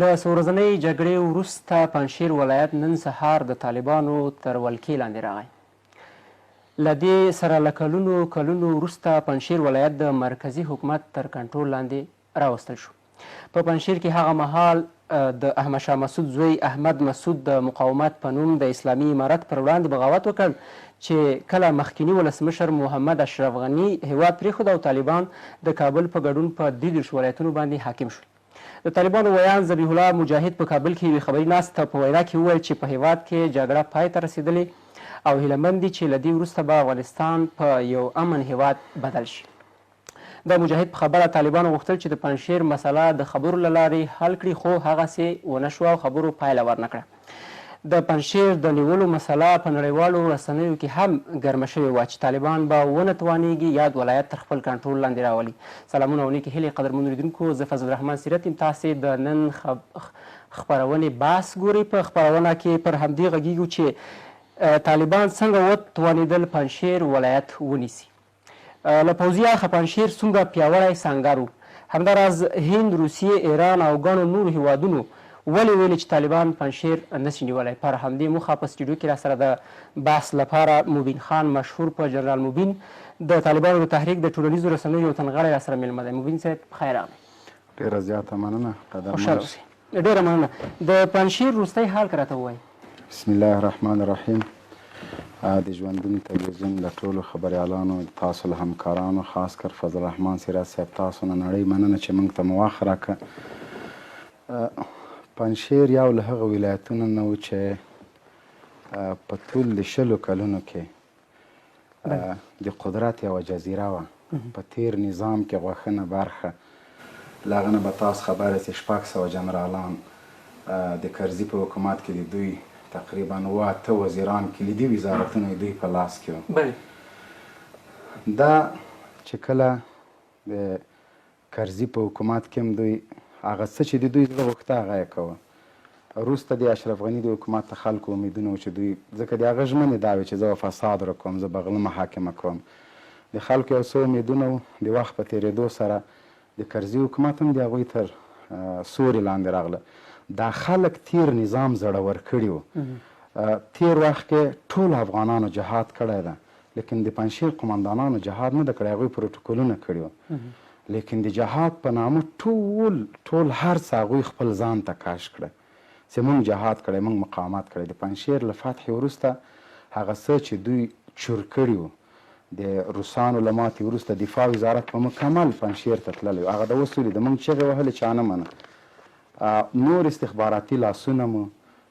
له څو ورځنۍ جګړې وروسته پنجشیر ولایت نن سهار د طالبانو تر ولکې لاندې راغی. له دې سره له کلونو وروسته پنجشیر ولایت د مرکزي حکومت تر کنټرول لاندې راوستل شو. په پنجشیر کې هغه مهال د احمدشاه مسعود زوی احمد مسعود د مقاومت په نوم د اسلامي امارت پر وړاندې بغاوت وکړ چې کله مخکینی ولسمشر محمد اشرف غني هیواد پرېښود او طالبان د کابل په ګډون په 23 ولایتونو باندې حاکم شول. د طالبانو ویان ذبیح الله مجاهد په کابل کې یوې خبري ناستې په وینا کې وویل چې په هیواد کې جګړه پای ته رسېدلې او هیله مند دي چې له دې وروسته به افغانستان په یو امن هیواد بدل شي. د مجاهد په خبره طالبانو غوښتل چې د پنجشیر مسله د خبرو له لارې حل کړي خو هغسې ونه شوه او خبرو پایله ورنه کړه. د پنجشیر د نیولو مسله په نړیوالو رسنیو کې هم ګرمه شوې وه چې طالبان به ونه توانیږي یاد ولایت تر خپل کنټرول لاندې راولي. سلامونه او نیکې هیلې قدرمنو لیدونکو، زه فضل الرحمن سیرت یم. تاسې د نن خپرونې بحث ګورئ. په خپرونه کې پر همدې غږیږو چې طالبان څنګه وتوانېدل پنجشیر ولایت ونیسي. له پوځي اړخه پنجشیر څومره پیاوړی سنګر و. همداراز هند، روسیې، ایران او ګڼو نورو هیوادونو ولې ویلي چې طالبان پنجشیر نشي نیولی. پر همدې موخه په سټوډیو کې راسره د بحث لپاره مبین خان مشهور په جنرال مبین د طالبانو د تحریک د ټولنیزو رسنیو یو تنغړی راسره میلمه دی. مبین صاحب خیر راغلی. ډېره زیاته مننه. خوشحاله اوسئ. ډېره مننه. د پنجشیر وروستی حال که راته ووایي. بسم الله الرحمن الرحیم. د ژوندون تلویزیون له ټولو خبریالانو، تاسو له همکارانو، خاص کر فضل الرحمن سیرت صاحب، تاسو نه نړۍ مننه چې موږ ته مو وخت راکړه. پنجشیر یو له هغه ولایتونو نه و چې په ټول د 20 کلونو کې د قدرت یوه جزیره وه. په تیر نظام کې غوښنه برخه له هغه نه به تاسو خبره چې 600 جنرالان د کرزي په حکومت کې د دوی تقریبا 8 وزیران کلیدي وزارتونه دوی په لاس کې وو. دا چې کله د کرزي په حکومت کې هم دوی هغه څه چې د دوی زړه غوښته هغه یې کوه. وروسته د اشرف غني د حکومت د خلکو امیدونه و چې دوی ځکه د هغه ژمنې دا وې چې زه به فساد راکوم، زه به غله محاکمه کوم. د خلکو یو څه امیدونه و. د وخت په تېرېدو سره د کرزي حکومت هم د هغوی تر سوري لاندې راغله. دا خلک تیر نظام زړور کړي وو. تیر وخت کې ټول افغانانو جهاد کړی ده، لیکن د پنجشیر قمندانانو جهاد نه ده کړی، هغوی پروتوکولونه کړي وو. لیکن د جهاد په نامه ټول هر څه هغوی خپل ځان ته کاش کړه چې موږ جهاد کړی، موږ مقاومت کړی. د پنجشیر له فتحې وروسته هغه څه چې دوی چور کړي وو د روسانو له ماتې وروسته دفاع وزارت په مکمل پنجشیر ته تللی و. هغه د اوس ولید موږ چغې وهلې چا نه منه. نور استخباراتي لاسونه مو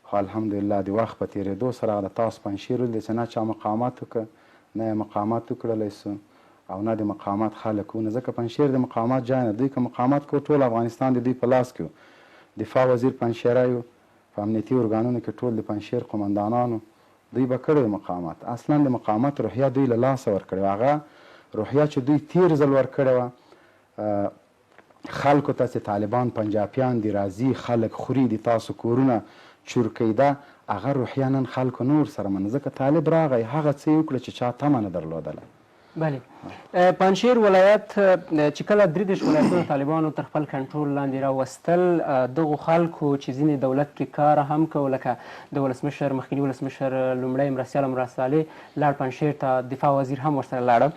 خو الحمدلله د وخت په تېرېدو سره د تاسو پنجشیر ولید چې نه چا مقاومت وکړه، نه یې مقاومت وکړلی سو او نه د مقاومت خلک وو. ځکه پنجشیر د مقاومت ځای نه. دوی که مقاومت کو ټول افغانستان د دوی په لاس کې و. دفاع وزیر پنجشیری و. په امنیتي ارګانونو کې ټول د پنجشیر قمندانانو دوی به کړی مقاومت. اصلا د مقاومت روحیه دوی له لاسه ورکړې وه. هغه روحیه چې دوی تیر ځل ورکړې وه خلکو ته چې طالبان پنجابیان دي، راځي خلک خوري، د تاسو کورونه چور کوي، ده هغه روحیه نن خلکو نور سره منه. ځکه طالب راغی هغه څه یې وکړه چې چا تمه نه درلودله. بله. پنجشیر ولایت چې کله 23 ولایتونه طالبانو تر خپل کنټرول لاندې راوستل، دغو خلکو چې ځینې دولت پرې کار هم کوو، لکه د ولسمشر مخکیني ولسمشر لومړی مرستیال مرستیالي لاړ پنجشیر ته، دفاع وزیر هم ورسره لاړه.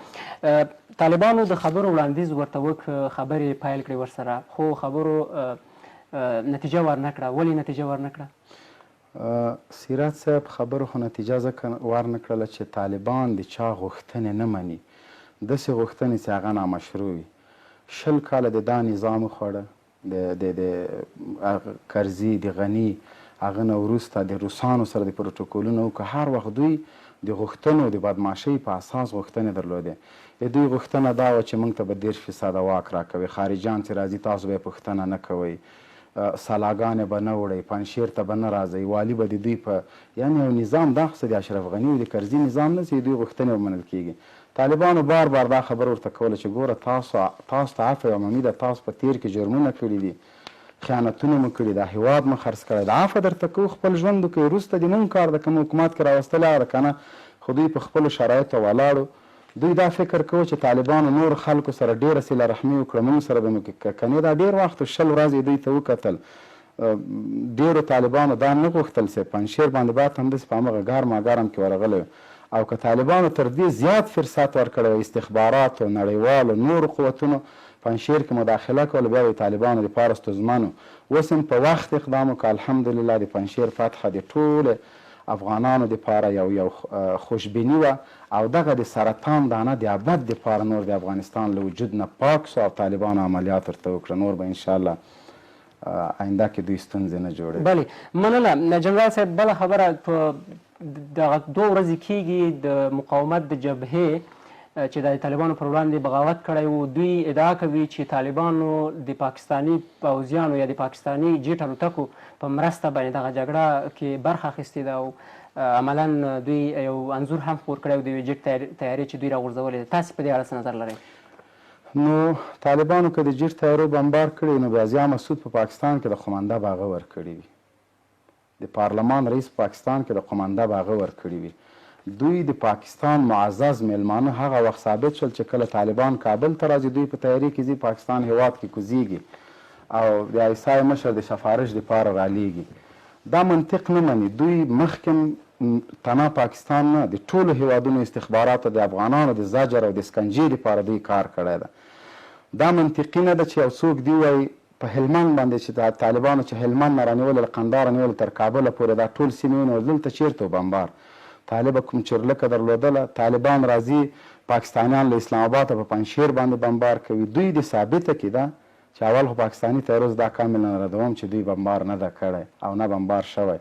طالبانو د خبرو وړاندیز ورته وکړ، خبرې پیل کړې ورسره، خو خبرو نتیجه ورنه کړه. ولې نتیجه ورنه کړه؟ سیرت صاحب خبرو خو نتیجه ځکه ورنه کړله چې طالبان د چا غوښتنې نه مني. داسې غوښتنې چې هغه نامشروع وي. 20 کاله د دا نظام وخوړه، د کرزي، د غني، هغه نه وروسته د روسانو سره د پروتوکولونو وکړه. هر وخت دوی د غوښتنو د بدماشۍ په اساس غوښتنې درلودې. د دوی غوښتنه دا وه چې موږ ته به 30% واک راکوي، خارجیان چې راځي تاسو به یې پوښتنه نه کوئ، سلاګانې به نه وړئ، پنجشیر ته به نه راځئ، والي به د دوی په یعنې یو نظام دا خو د اشرف غني او د کرزي نظام نه چې دوی غوښتنې ومنل کېږي. طالبانو بار دا خبره ورته کوله چې ګوره تاسو ته عفو عمومي ده، تاسو په تیر کې جرمونه کړي دي، خیانتونه مو کړي، دا هیواد مو خرڅ کړی ده، عفو درته کوو، خپل ژوند وکړئ. وروسته د نن کار د کوم حکومت کې راوستلی هغه ده که نه، خو دوی په خپلو شرایطو ولاړو. دوی دا فکر کوو چې طالبانو نور خلکو سره ډېره صله رحمي وکړه، موږ سره به نو کنې دا ډېر وخت 20 ورځې دوی ته وکتل ډېرو طالبانو دا نه غوښتل چې پنجشیر باندې باید همداسې په همغه ګرمه ګرم کې ورغلی او که طالبانو تر دې زیات فرصت ورکړی و استخباراتو نړیوالو نورو قوتونو پنجشیر کې مداخله کوله بیا به طالبانو دپاره ستونزمن و. اوس هم په وخت اقدام وکړه الحمدلله د پنجشیر فتحه د ټولو افغانانو دپاره یو خوشبیني وه او دغه د سرطان دانه د ابد دپاره نور د افغانستان له وجود نه پاک سو او طالبانو عملیات ورته وکړه نور به انشاءالله آینده کې دوی ستونزې نه جوړوي. بلې مننه جنرال صاحب. بله خبره په دغه 2 ورځې کېږي د مقاومت د جبهې چې د طالبانو پر وړاندې بغاوت کړی و دوی ادعا کوي چې طالبانو د پاکستاني پوځیانو یا د پاکستاني جیټ الوتکو په مرسته باندې دغه جګړه کې برخه اخیستې ده او عملا دوی یو انځور هم خپور کړی و د یوې جیټ تیارې چې دوی راغورځولې ده. تاسې په دې اړه څه نظر لرئ؟ نو طالبانو که د جیټ تیارو بمبار کړی نو بیا ضیا مسعود په پاکستان کې د قومنده باغه ورکړي وي، د پارلمان رئیس پاکستان کې د قومنده باغه ورکړي وي. دوی د پاکستان معزز میلمانه هغه وخت ثابت شول چې کله طالبان کابل ته راځي دوی په تیاري کې ځي پاکستان هیواد کې کوزیږي او د عیسی مشر د سفارش دپاره رالیږي. دا منطق نه مني. دوی مخکې تنها پاکستان نه د ټولو هیوادونو استخباراتو د افغانانو د زجر او د سکنجې دپاره دوی کار کړی ده. دا منطقي نه ده چې یو څوک دی وایي په هلمند باندې چې طالبانو چې هلمند نه رانیولې له قنداره نیولې تر کابله پورې دا ټول سیمې ونیول دلته چېرته بمبار طالبه کوم چورلکه درلودله طالبان راځي پاکستانیان له اسلام آباد په پنجشیر باندې بمبار کوي. دوی د ثابته کې ده چې اول خو پاکستاني تیروز دا کاملا ردوم چې دوی بمبار نه ده کړی او نه بمبار شوی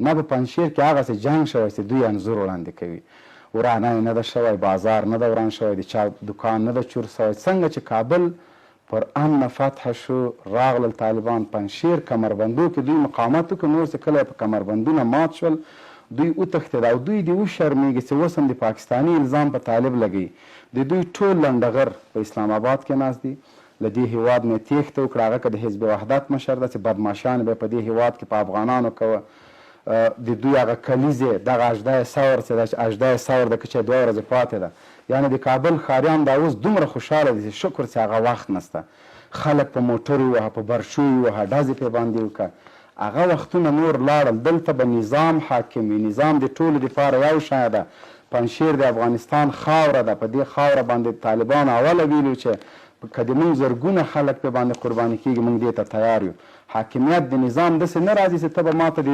نه په پنجشیر کې هغسې جنګ شوی چې دوی انځور وړاندې کوي. ورانه نه ده شوی، بازار نه ده وران شوی، د چا دکان نه ده چور شوی. څنګه چې کابل پر امن فتح شو راغلل طالبان پنجشیر کمربندو کې دوی مقاومت وکړ. نور چې کله په کمربندونه مات شول دوی وتښتېد او دوی دې وشرمېږي چې اوس هم د پاکستاني الزام په طالب لګوي. د دوی ټول لنډغر په اسلام آباد کې ناست دي. له دې هیواد نه تېښته وکړه هغه که د حزب وحدت مشر ده چې بدماشان به په دې هیواد کې په افغانانو کوه. د دوی هغه کلیزې دغه اژده ثور چې ده چې اژده ثور ده که چې 2 ورځې پاتې ده یعنې د کابل ښاریان دا اوس دومره خوشحاله دي چې شکر چې هغه وخت نسته. خلک په موټرو ووهه په برشو یې ووهه ډزې پرې باندې وکړه. هغه وختونه نور لاړل. دلته به نظام حاکم وي. نظام د ټولو دپاره یو شی ده. پنجشیر د افغانستان خاوره ده. په دې خاوره باندې طالبان اوله ویلي چې که د موږ زرګونه خلک پرې باندې قرباني کېږي موږ دې ته تیار یو. حاکمیت د نظام داسې نه راځي چې ته به ماته د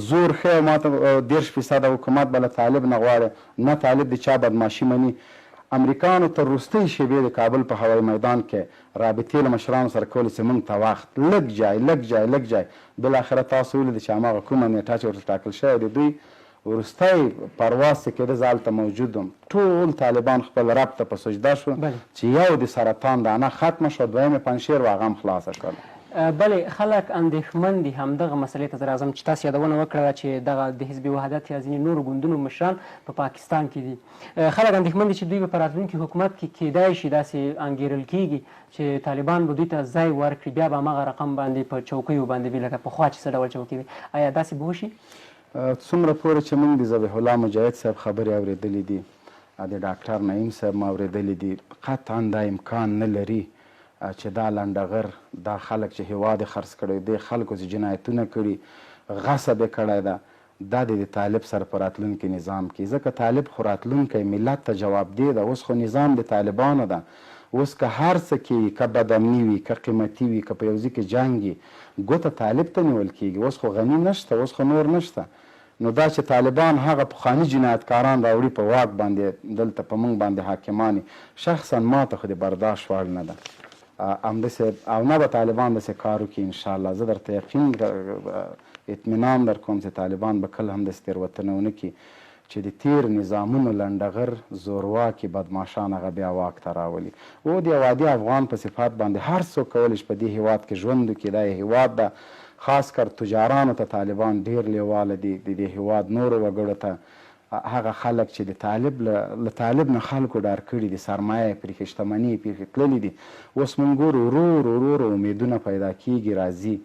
زور ښیې او ماته 30% حکومت به له طالب نه غواړې. نه طالب د چا بدماشي مني. امریکایانو تر وروستۍ شېبې د کابل په هوایي میدان کې رابطې له مشرانو سره کولې چې موږ ته وخت لږ جای بالاخره تاسو ولیدل چې هماغه کومه نیټه چې ورته ټاکل شوې د دوی وروستی پرواز چې کېده زه هلته موجود وم. ټول طالبان خپل رب ته په سجده شو چې یو د سرطان دانه ختمه شوه، دویم پنجشیر و هغه هم خلاصه شوله. بلې خلک اندېښمن دي همدغه مسلې ته زه راځم چې تاسو یادونه وکړه چې دغه د حزب وحدت یا ځینې نورو ګوندونو مشران په پاکستان کې دي. خلک اندېښمن دي چې دوی به په راتلونکي حکومت کې کیدای شي داسې انګېرل کېږي چې طالبان به دوی ته ځای ورکړي بیا به هماغه رقم باندې په چوکیو باندې وي لکه پخوا چې څه ډول چوکۍ وي. آیا داسې به وشي؟ څومره پورې چې موږ د ذبیح الله مجاهد صاحب خبرې اورېدلې دي د ډاکټر نعیم صاحب ما اورېدلې دي قطعا دا امکان نه لري چې دا لنډغر دا خلک چې هیواد یې خرڅ کړی دی خلکو چې جنایتونه کړي غصب یې کړی ده دا د طالب سره په راتلونکي نظام کې ځکه طالب خو راتلونکی ملت ته جوابدې ده. اوس خو نظام د طالبانو ده. اوس که هر څه کېږي که بدامني وي که قیمتي وي که په یو ځای کې جنګ وي ګوته طالب ته نیول کېږي. اوس خو غني نشته اوس خو نور نشته. نو دا چې طالبان هغه پخواني جنایتکاران راوړي په واک باندې دلته په موږ باندې حاکمان شخصا ما ته خو د برداشت وړ نه ده. همداسې او نه به طالبان داسې کار وکړي انشاءالله. زه درته یقین اطمینان در کوم چې طالبان به کله هم داسې تېروتنه ونه کړي چې د تیر نظامونو لنډغر زورواکي بدماشان هغه بیا واک ته راولي. او د یو عادي افغان په صفات باندې هر څوک کولی شي په دې هیواد کې ژوند وکړي. دا هیواد ده خاص کر تجارانو ته طالبان ډېر لیواله دي. د دې هیواد نورو وګړو ته هغه خلک چې د طالب نه خلکو ډار کړي دي سرمایه پرېښې شتمني پرېښې تللي دي. اوس موږ ګورو ورو امیدونه پیدا کېږي راځي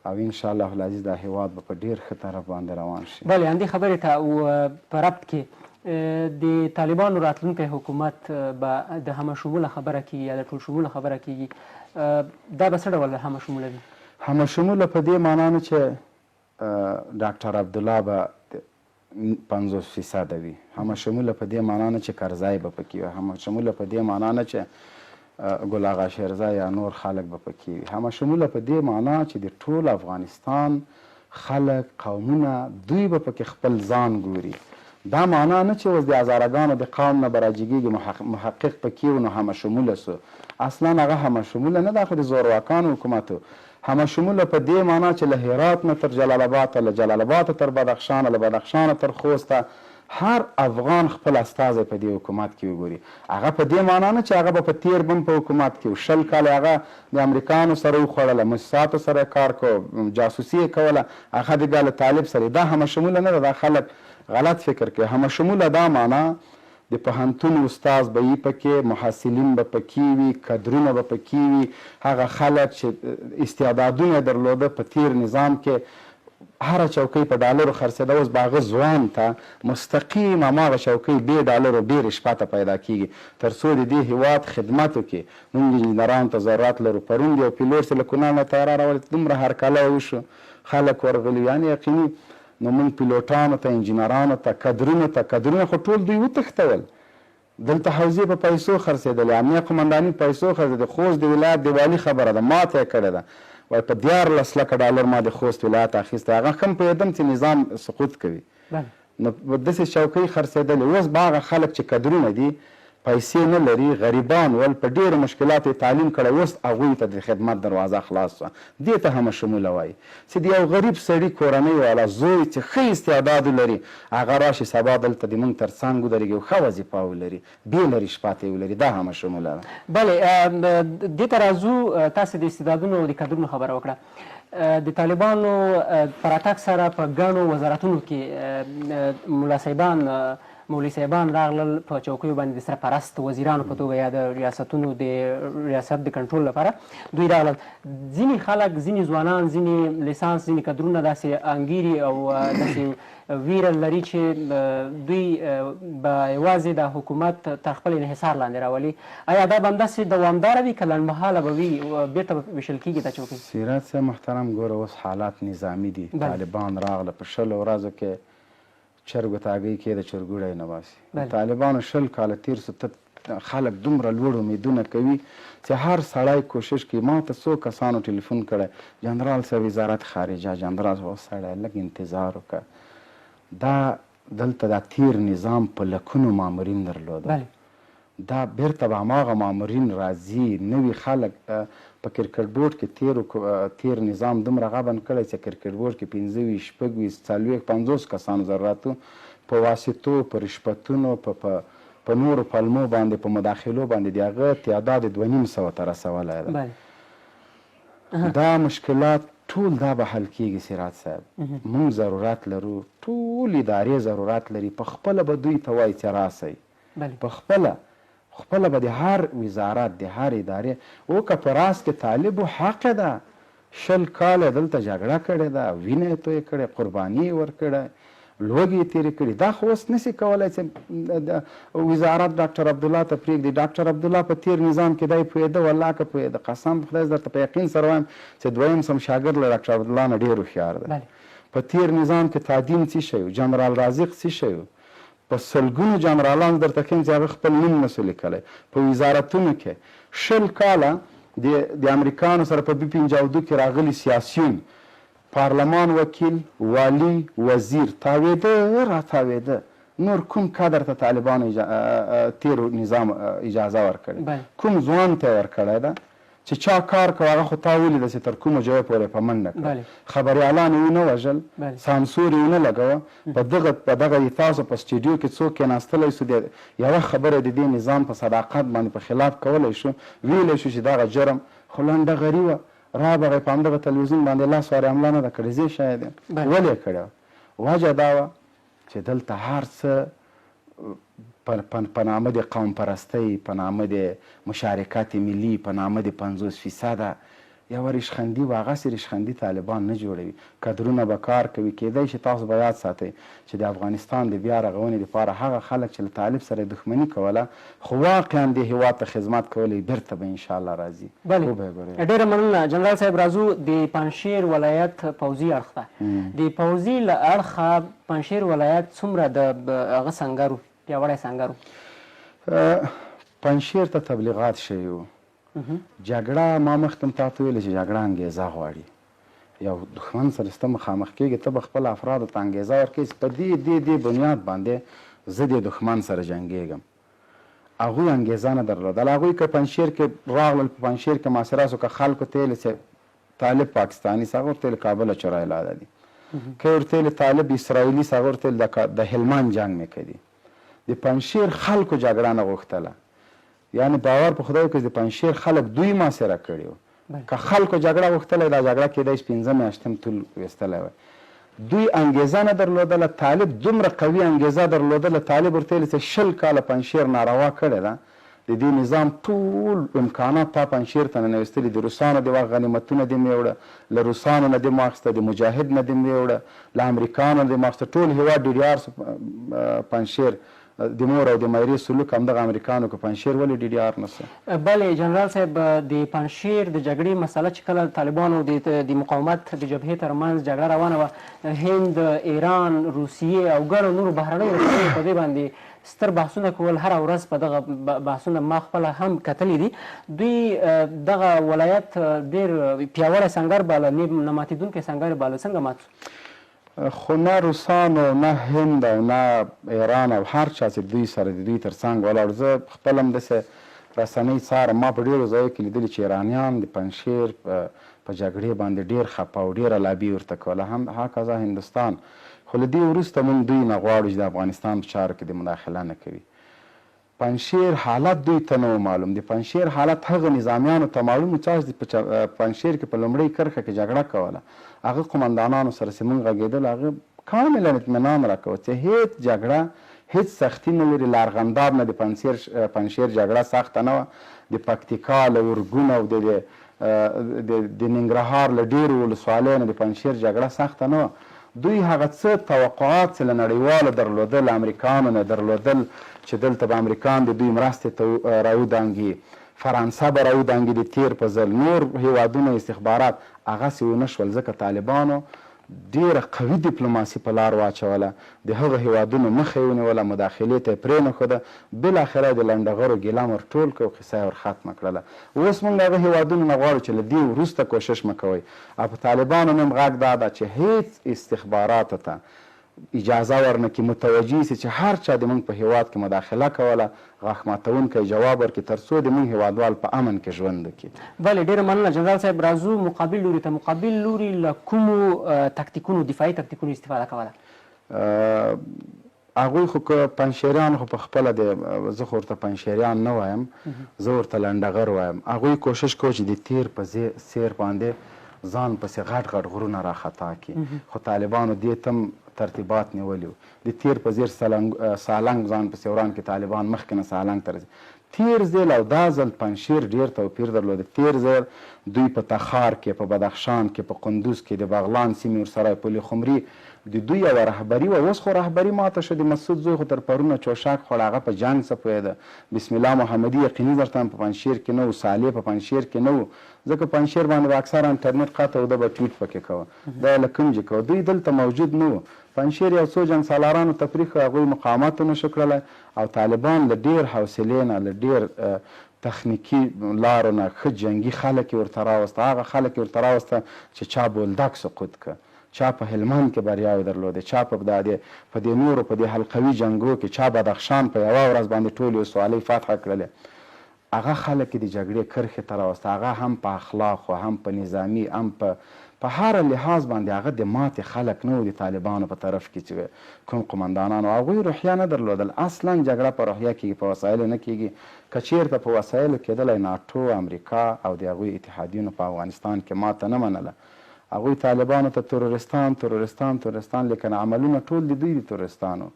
او انشاءالله العزیز دا هیواد به په ډېر ښه طرف باندې روان شي. بلې همدې خبرې ته په ربط کې د طالبانو راتلونکی حکومت به د همه شموله خبره کېږي یا د ټول شموله خبره کېږي دا به څه ډول همه شموله وي؟ همه شموله په دې معنا نه چې ډاکټر عبدالله به 50% وي، همه شموله په دې معنا نه چې کرزی به پکې وي، همه شموله په دې معنا نه چې ګل اغا شیرزی یا نور خلک به پکې وي، همه شموله په دې معنا چې د ټول افغانستان خلک قومونه دوی به پکې خپل ځان ګوري. دا معنا نه چې اوس د هزارهګانو د قوم نه به راجګېږي محقق پکې و نو همه شموله سو، اصلا هغه همه شموله نه ده، خو د زورواکانو حکومت همه شموله په دې معنا چې له هرات نه تر جلال آباد، له جلال آباد تر بدخشان، له بدخشان تر خوسته هر افغان خپل استازی په دې حکومت کې وګوري. هغه په دې معنا نه چې هغه به په تیر بم په حکومت کې و، 20 کاله هغه د امریکانو سره وخوړله، موسساتو سره کار کو، جاسوسي یې کوله، هغه د ګل طالب سره. دا همه شموله نه ده، دا خلک غلط فکر کوي. همه شموله دا معنا د پوهنتون استاز به یې پکې، محصلین به پکې وي، کدرونه به پکې وي، هغه خلک چې استعدادونه درلوده په تیر نظام کې هره چوکۍ په ډالرو خرڅېده، اوس به هغه ځوان ته مستقیم هماغه چوکۍ بې ډالرو ډېرې شپه ته پیدا کېږي تر څو د دې هېواد خدمت وکړي. موږ انجینرانو ته ضرورت لرو. پرون یو پیلوټ چې له کونړ نه طیاره راولېد، دومره هرکلی وشو، خلک ورغلي، یعنې یقیني نو موږ پیلوټانو ته، انجینرانو ته، کدرونه خو ټول دوی وتښتول. دلته حوزې په پیسو خرڅېدلې، امنیه قمنداني په پیسو خرڅېده. خوست د ولایت د والي خبره ده، ماته یې کړې ده، وایي په 14 لکه ډالر ما د خوست ولایت اخیستی. هغه ښه م پوهېدم چې نظام سقوط کوي، نو داسې چوکۍ خرڅېدلې. اوس به هغه خلک چې کدرونه دي، پیسې نه لري، غریبان ول، په ډېرو مشکلاتو یې تعلیم کړی، اوس هغوی ته د خدمت دروازه خلاص شوه. دې ته همه شموله وایي چې د یو غریب سړي کورنۍ والا زوی چې ښه استعداد ولري، هغه راشي سبا دلته د موږ تر څنګ ودرېږي او ښه وظیفه ولري، بې لري شپاته ولري. دا همه شموله ده. بلې دې ته راځو. تاسې د استعدادونو او د کدرونو خبره وکړه. د طالبانو په راتګ سره په ګڼو وزارتونو کې مولوي صاحبان راغلل، په چوکیو باندې د سرپرست وزیرانو په توګه یا د ریاستونو د ریاست د کنټرول لپاره دوی راغلل. ځینې خلک، ځینې ځوانان، ځینې لیسانس، ځینې کدرونه داسې انګیري او داسې ویره لري چې دوی به یوازې د حکومت تر خپل انحصار لاندې راولي. آیا دا به همداسې دوامداره وي که لنډمهاله به وي، بیرته به ویشل کېږي دا چوکۍ؟ سیرت صاحب محترم، ګوره اوس حالات نظامي دي. طالبان راغله، په 20 ورځو کې چرګ و تاګۍ کې د چرګوړی نه باسي. طالبانو 20 کاله تېر سو، خلک دومره لوړ امیدونه کوي چې هر سړی کوشش کوي. ما ته څو کسانو ټلیفون کړی، جنرال صاحب وزارت خارجه، جنرال صاحب سړی لږ انتظار وکړه. دا دلته دا تیر نظام په لکونو مامورین درلوده، دا بیرته به هماغه مامورین راځي. نوي خلک په کرکټ بورډ کې تیر نظام دومره غبن کړی چې کرکټ بورډ کې 25 26 40 50 کسانو ضرورت په واسطو، په رشوتونو، په نورو پلمو باندې، په مداخلو باندې د هغه تعداد 250 ته رسولی ده. دا مشکلات ټول دا به حل کېږي. سیرات صاحب، موږ ضرورت لرو، ټول ادارې ضرورت لري، په خپله به دوی ته وایي چې راسئ، په خپله به د هر وزارت، د هر ادارې او که په راس کې طالب و، حق ده. 20 کاله دلته جګړه کړې ده، وینه یې تویې کړې، قرباني یې ورکړی، لوږې یې تېرې کړي. دا خو اوس نسي کولی چې وزارت ډاکټر عبدالله ته پرېږدي. ډاکټر عبدالله په تیر نظام کې دی پوهېده، والله که پوهېده، قسم په خدای درته په یقین سره وایم چې دویم سم شاګرد له ډاکټر عبدالله نه ډېر هوښیار دی. په تیر نظام کې تعدین څه شی و، جنرال رازق څه شی و، په سلګونو جنرالان درته ښیم چې هغه خپل نوم نسو لیکلی. په وزارتونو کې 20 کاله د امریکانو سره په 52 کې راغلي سیاسیون، پارلمان وکیل، والی، وزیر، تاویده را تاویده. نور کوم کادر ته طالبانو تیر نظام اجازه ورکړې؟ کوم ځوان ته یې ورکړی ده چې چا کار کوه هغه خو تا ولیده چې تر کومه جوه پورې په منډه کړه. خبریالان یې ونه وژل، سانسور یې ونه لګوه. په دغه تاسو په سټیډیو کې څوک کېناستلی سو، یوه خبره د دې نظام په صداقت باندې په خلاف کولی شو، ویلی شو چې دغه جرم خو لنډه غري وه، را به په همدغه تلویزیون باندې لاس وارې حمله نه ده کړې. زه شاید یم ولې یې کړې وه؟ وجه دا وه چې دلته هر څه په نامه د قوم پرستۍ، په نامه د مشارکت ملي، په نامه د 50% یوه ریشخندي و هغسې ریشخندي طالبان نه جوړوي. کدرونه به کار کوي. کیدای شي تاسو به یاد ساتئ چې د افغانستان د بیا رغونې دپاره هغه خلک چې له طالب سره دښمني کوله خو واقعا دې هېواد ته خدمت کولی بیرته به انشاءالله راځي. بلې ډېره مننه جنرال صاحب. راځو د پنجشیر ولایت پوځي اړخ ته. د پوځي له اړخه پنجشیر ولایت څومره د هغه سنګرو پیاوړی سنګرو؟ پنجشیر ته تبلیغات شوي وو. جګړه ما مخکې هم تاته ویلې چې جګړه انګېزه غواړي. یو دښمن سره چې ته مخامخ کېږې ته به خپل افرادو ته انګېزه ورکوې چې په دې بنیاد باندې زه د دښمن سره جنګېږم. هغوی انګېزه نه درلودله. هغوی که پنجشیر کې راغلل، په پنجشیر کې محاصره شو، که خلکو ته یې چې طالب پاکستاني سه هغه ورته ویل کابل چرایلاده دي، که ورته ویل طالب اسرائیلي سه هغه ورته ویل د هلمند جنګ مې کړي. د پنجشیر خلکو جګړه نه غوښتله. یعنې باور په خدای وکړئ د پنجشیر خلک دوی محاصره کړي وو. که خلکو جګړه غوښتلی دا جګړه کېدای شي 15 میاشتې هم طول ویستلی وی. دوی انګېزه نه درلودله. طالب دومره قوي انګېزه درلودله. طالب ورته ویل چې 20 کاله پنجشیر ناروا کړې ده. د دې نظام ټول امکانات تا پنجشیر ته ننویستلي. د روسانو د وخت غنیمتونه دې مې وړه، له روسانو نه دې مو اخیسته، د مجاهد نه دې مې وړه، له امریکانو نه دې مو اخیسته. ټول هېواد DDR پنجشیر د مور او د میرې سلوک همدغه امریکانو که پنجشیر ولې DDR نه سه؟ بلې جنرال صاحب د پنجشیر د جګړې مسله چې کله طالبانو د مقاومت د جبهې ترمنځ جګړه روانه وه، هند، ایران، روسیې او ګڼو نورو بهرنیو رسنیو په دې باندې ستر بحثونه کول. هره ورځ په دغه بحثونه ما خپله هم کتلي دي. دوی دغه ولایت ډېر پیاوړی سنګر باله، نه ماتېدونکی سنګر باله. څنګه مات شو؟ خو نه روسانو، نه هند او نه ایران او هر چا چې دوی سره د دوی تر څنګ ولاړ. زه خپل هم داسې رسنۍ څارم. ما په ډېرو ځایو کې لیدلي چې ایرانیان د پنجشیر په جګړې باندې ډېر خفه او ډېره لابي ورته کوله. هم هکذا هندوستان. خو له دې وروسته موږ دوی نه غواړو چې د افغانستان په چارو کې د مداخله نه کوي. پنجشیر حالت دوی ته نه و معلوم. د پنجشیر حالت هغه نظامیانو ته معلوم و چې په پنجشیر کې په لومړۍ کرښه کې جګړه کوله. هغه قمندانانو سره چې موږ غږېدل هغه کاملا اطمینان راکوه چې هېڅ جګړه هېڅ سختي نه لري. له ارغنداب نه د پنجشیر جګړه سخته نه وه. د پکتیکا له ارګون او د ننګرهار له ډېرو ولسوالیو نه د پنجشیر جګړه سخته نه وه. دوی هغه څه توقعات چې له نړیوالو درلودل، امریکانو نه درلودل چې دلته به امریکان د دوی مرستې ته راودانګي، فرانسه به راودانګي د تیر په ځل، نور هیوادونه استخبارات، هغسې ونه شول ځکه طالبانو ډېره قوي ډیپلوماسي په لار واچوله. د هغه هیوادونو مخه یې ونیوله، مداخلې ته یې پرېنښوده. بالاخره د لنډغرو ګیله ور ټول کړه او قصه یې ور ختمه کړله. اوس موږ هغه هیوادونو نه غواړو چې له دې وروسته کوشش مه کوئ. او په طالبانو نه هم غږ دا ده چې هېڅ استخباراتو ته اجازه ورنکړي، متوجه سي چې هر چا د موږ په هیواد کې مداخله کوله غاښ ماتونکی جواب ورکړي تر څو د موږ هیوادوال په امن کې ژوند وکړي. بلې ډېره مننه جنرال صاحب. راځو مقابل لوري ته. مقابل لوري له کومو تکتیکونو، دفاعي تکتیکونو استفاده کوله؟ هغوی خو که پنجشیریان خو په خپله زه خو ورته پنجشیریان نه وایم، زه ورته لنډغر وایم. هغوی کوشش کوي چې د تیر په سیر باندې ځان پسې غټ غټ غرونه راخطا کړي. خو طالبانو دې ته هم ترتیبات نیولي وو. د تیر په زیر سالنګ ځان پسې وران کې طالبان مخکې نه سالنګ ته رسي. تیر ځل او دا ځل پنجشیر ډېر توپیر درلوده. تیر ځل دوی په تخار کې، په بدخشان کې، په قندوز کې، د بغلان سیمې ورسره پل خمري د دوی یوه رهبري وه. اوس خو رهبري ماته شو. د مسعود زوی خو تر پرونه چوشاک خوړ، هغه په جنګ څه پوهېده. بسم الله محمدي یقیني درته په پنجشیر کې نه و، صالح په پنجشیر کې نه و، ځکه پنجشیر باندې به اکثره انټرنیټ قطع و، ده به ټویټ پکې کوه، دا یې له کوم ځای کوه. دوی دلته موجود نه و. پنجشیر یو څو جنګسالارانو تفریق، هغوی مقاومت ونه شو کړلی او طالبان له ډېر حوصلې نه، له ډېر تخنیکي لارو نه ښه جنګي خلک یې ورته راوسته. هغه خلک یې ورته راوسته چې چا بولدک سقوط که، چا په هلمند کې بریاوې درلودې، چا په دې نورو په دې حلقوي جنګو کې، چا بدخشان په یوه ورځ باندې ټولې ولسوالۍ فتحه کړلې. هغه خلک یې د جګړې کرښې ته راوسته. هغه هم په اخلاقو، هم په نظامي، هم په هر لحاظ باندې هغه د ماتې خلک نه و د طالبانو په طرف کې چې کوم قمندانانو. هغوی روحیه نه درلودل. اصلا جګړه په روحیه کېږي، په وسایلو نه کېږي. که چېرته په وسایلو کېدلی ناټو، امریکا او د هغوی اتحادیونو په افغانستان کې ماته نه منله. هغوی طالبانو ته تروریستان لیکن عملونه ټول د دوی د تروریستانو.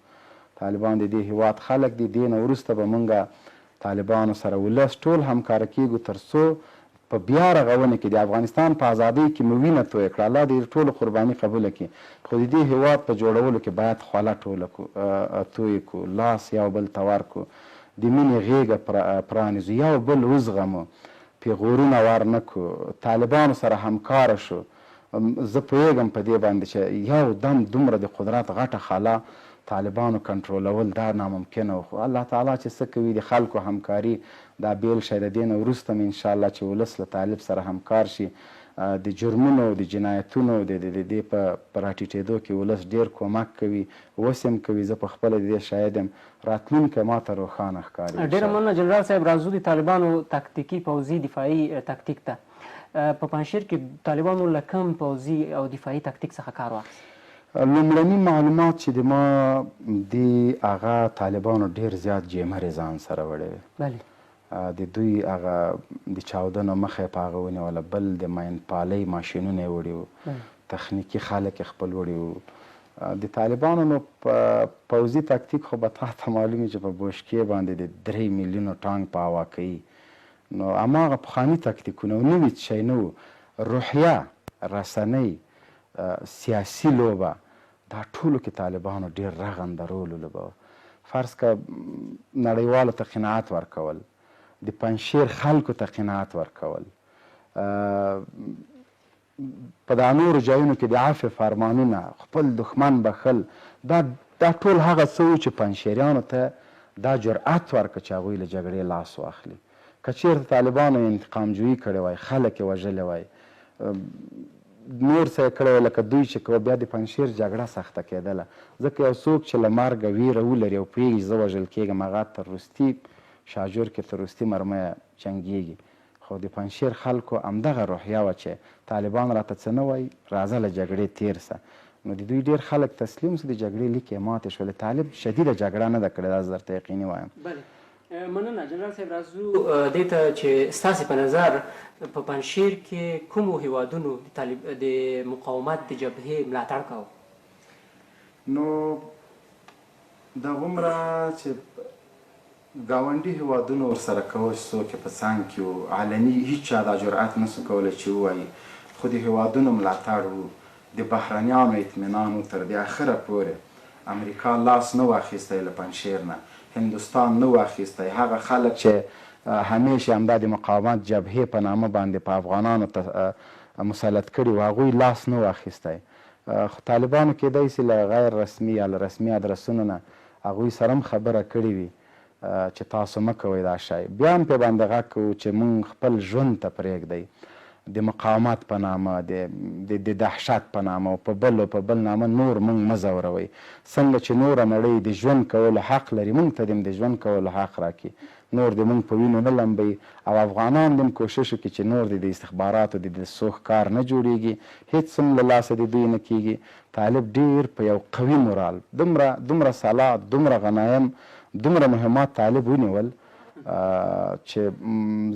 طالبان د دې هېواد خلک دي. دې نه وروسته به موږ طالبانو سره ولس ټول همکاره کېږو تر څو په بیا رغونه کې د افغانستان په ازادۍ کې مو وینه تویه کړه، الله دې ټولو قرباني قبوله کړي، خو د دې هېواد په جوړولو کې باید خوله ټوله توی کړو، لاس یو بل ته ورکړو، د مینې غېږه پرانیزو، یو بل وزغمو، پیغورونه ور نه کړو، طالبانو سره همکاره شو. زه پوهېږم په دې باندې چې یو دم دومره د قدرت غټه خلا طالبانو کنټرولول دا ناممکنه و، خو الله تعالی چې څه کوي د خلکو همکاري دا بیل شی. د دې نه وروسته م انشاءالله چې ولس له طالب سره همکار شي، د جرمونو د جنایتونو د دې په راټیټېدو کې ولس ډېر کومک کوي، اوس هم کوي. زه په خپله د دې شاهد یم، راتلونکی ما ته روښانه ښکاري. ډېره مننه جنرال صاحب. راځو د طالبانو تکتیکي پوځي دفاعي تکتیک ته. په پنجشیر کې طالبانو له کوم پوځي او دفاعي تکتیک څخه کار واخیست؟ لومړني معلومات چې د ما دي هغه طالبانو ډېر زیات جیمرې ځان سره وړی وې، د دوی هغه د چاودنو مخه یې په هغه ونیوله، بل د ماینپالۍ ماشینونه یې وړي وو، تخنیکي خلک یې خپل وړي وو. د طالبانو نو پوځي تکتیک خو به تا ته معلوم وي چې په بوشکې باندې د 3 میلیونو ټانک په هوا کوي، نو هماغه پخواني تکتیکونه و، نوي شی نه و. روحیه، رسنۍ، سیاسي لوبه، دا ټولو کې طالبانو ډېر رغنده رول ولوباوه. فرض که نړیوالو ته قناعت ورکول، د پنجشیر خلکو ته قناعت ورکول، په دا نورو ځایونو کې د عفو فرمانونه، خپل دښمن بخل، دا ټول هغه څه و چې پنجشیریانو ته دا جرأت ورکړه چې هغوی له جګړې لاس واخلي. که چېرته طالبانو انتقام جویي کړې وای، خلک یې وژلی وای، نور څه یې کړی وای لکه دوی چې کوه، بیا د پنجشیر جګړه سخته کېدله، ځکه یو څوک چې له مرګه ویره ولري او پوهېږي زه وژل کېږم، هغه تر وروستي شاجور کې تر وروستي مرمه جنګېږي. خو د پنجشیر خلکو همدغه روحیه وه چې طالبان راته څه نه وایي، راځه له جګړې تېر سه. نو د دوی ډېر خلک تسلیم سو، د جګړې لیک یې ماتې شولې. طالب شدیده جګړه نه ده کړې، دا زه درته یقیني وایم. مننه جنرال صاحب. راځو دې ته چې ستاسې په نظر په پنجشیر کې کومو هیوادونو د مقاومت د جبهې ملاتړ کوه؟ نو دغومره چې ګاونډي هیوادونو ورسره کوه چې څوک یې په څنګ کې و، علني هېچ چا دا جرأت نسو کولی چې ووایي، خو د هیوادونو ملاتړ و، د بهرنیانو اطمینان و. تر دې اخره پورې امریکا لاس نه واخیستی له پنجشیر نه، هندوستان نه واخیستی. هغه خلک چې همیشه همدا د مقاومت جبهې په نامه باندې په افغانانو ته مسلط کړي و، هغوی لاس نه واخیستی. خو طالبانو کیدای سي له غیر رسمي یا له رسمي ادرسونو نه هغوی سره هم خبره کړې وي چې تاسو مه کوئ دا شی. بیا هم پرې باندې غږ کوو چې موږ خپل ژوند ته پرېږدئ، د مقاومت په نامه، د دهشت په نامه او په بل نامه نور موږ مه ځوروئ. څنګه چې نوره نړۍ د ژوند کولو حق لري، موږ ته دې د ژوند کولو حق راکړي، نور د موږ په وینو نه لمبوي. او افغانان دې هم کوشش وکړي چې نور د استخباراتو د سوخ کار نه جوړیږي، هېڅ هم له لاسه د دوی نه کیږي. طالب ډېر په یو قوي مورال، دومره سلاح، دومره غنایم، دومره مهمات طالب ونیول چې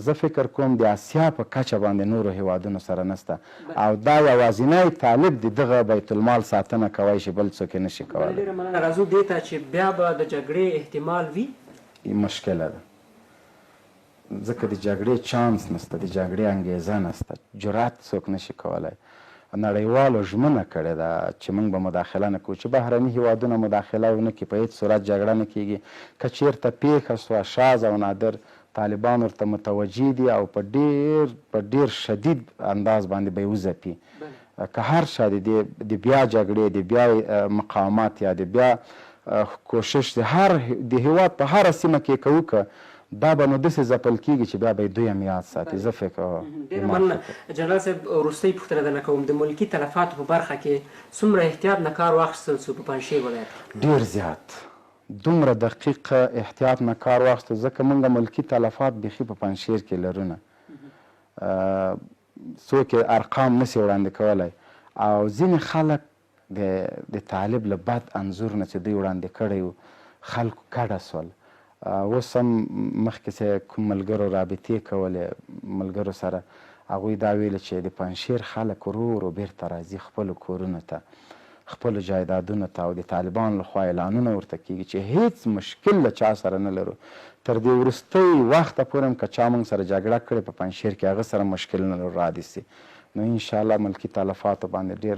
زه فکر کوم د اسیا په کچه باندې نورو هیوادونو سره نسته، او دا یوازینی طالب د دغه بیت المال ساتنه کوی چې بل څوک یې نشي کولی. ډېره مننه. راځو دې ته چې بیا به د جګړې احتمال وي؟ مشکله ده، ځکه د جګړې چانس نسته، د جګړې انګیزه نسته، جرأت څوک نشي کولی. نړیوالو ژمنه کړې ده چې موږ به مداخله نه کوو، چې بهرني هیوادونه مداخله ونه کړي، په هېڅ صورت جګړه نه کیږي. که چېرته پیښه سوه، شاز او نادر، طالبان ورته متوجه دي او په ډېر شدید انداز باندې به یې وځپي. که هر چا د بیا جګړې، د بیا مقاومت یا د بیا کوشش د هیواد په هره سیمه کې کوو، که دا به نو داسې ځپل کېږي چې بیا به یې دوی هم یاد ساتي. زه فکر ډېره مننه جنرال صاحب. وروستۍ پوښتنه درنه کوم، د ملکي تلفاتو په برخه کې څومره احتیاط نه کار واخیستل سو په پنجشیر ولایت کې؟ ډېر زیات، دومره دقیق احتیاط نه کار واخیستو، ځکه موږ ملکي تلفات بیخي په پنجشیر کې لرونه، څوک ارقام نسي وړاندې کولی. او ځینې خلک د طالب له بد انځور نه چې دوی وړاندې کړی و، خلکو کډه سول. اوس هم مخکې چې کوم ملګرو رابطې کولې ملګرو سره، هغوی دا ویله چې د پنجشیر خلک ورو ورو بیرته راځي خپلو کورونو ته. خپلو جایدادونو ته او د طالبانو لخوا اعلانونه ورته کیږي چې هیڅ مشکل له چا سره نه لرو. تر دې وروستۍ وخته پورې هم که چا موږ سره جګړه کړې په پنجشیر کې هغه سره مشکل نه لرو رادې سي. نو انشاءالله ملکي تلفاتو باندې ډېر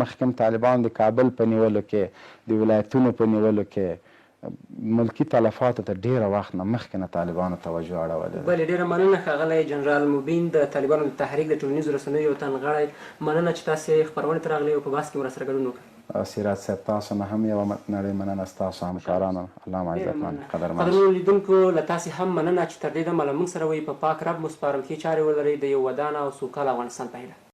مخکې هم طالبان د کابل په نیولو کې د ولایتونو په نیولو کې ملکي تلفاتو ته ډېره وخت نه مخکې نه طالبانو توجه اړولې ده. بلې ډېره مننه ښاغلی جنرال مبین د طالبانو د تحریک د ټولنیزو رسنیو یو تن غړی. مننه چې تاسې خپرونې ته راغلئ او په بحث کې مو راسره ګډون وکړ. سیرات صاحب تاسو نه هم یوه نړۍ مننه ستاسو همکارانو. الله مو عزتمن قدرمن. قدرمنو لیدونکو له تاسې هم مننه چې تر دې دمه له موږ سره وئ. په پاک رب مو سپارم ښې چارې ولرئ د یو ودان او سوکاله افغانستان په هیله.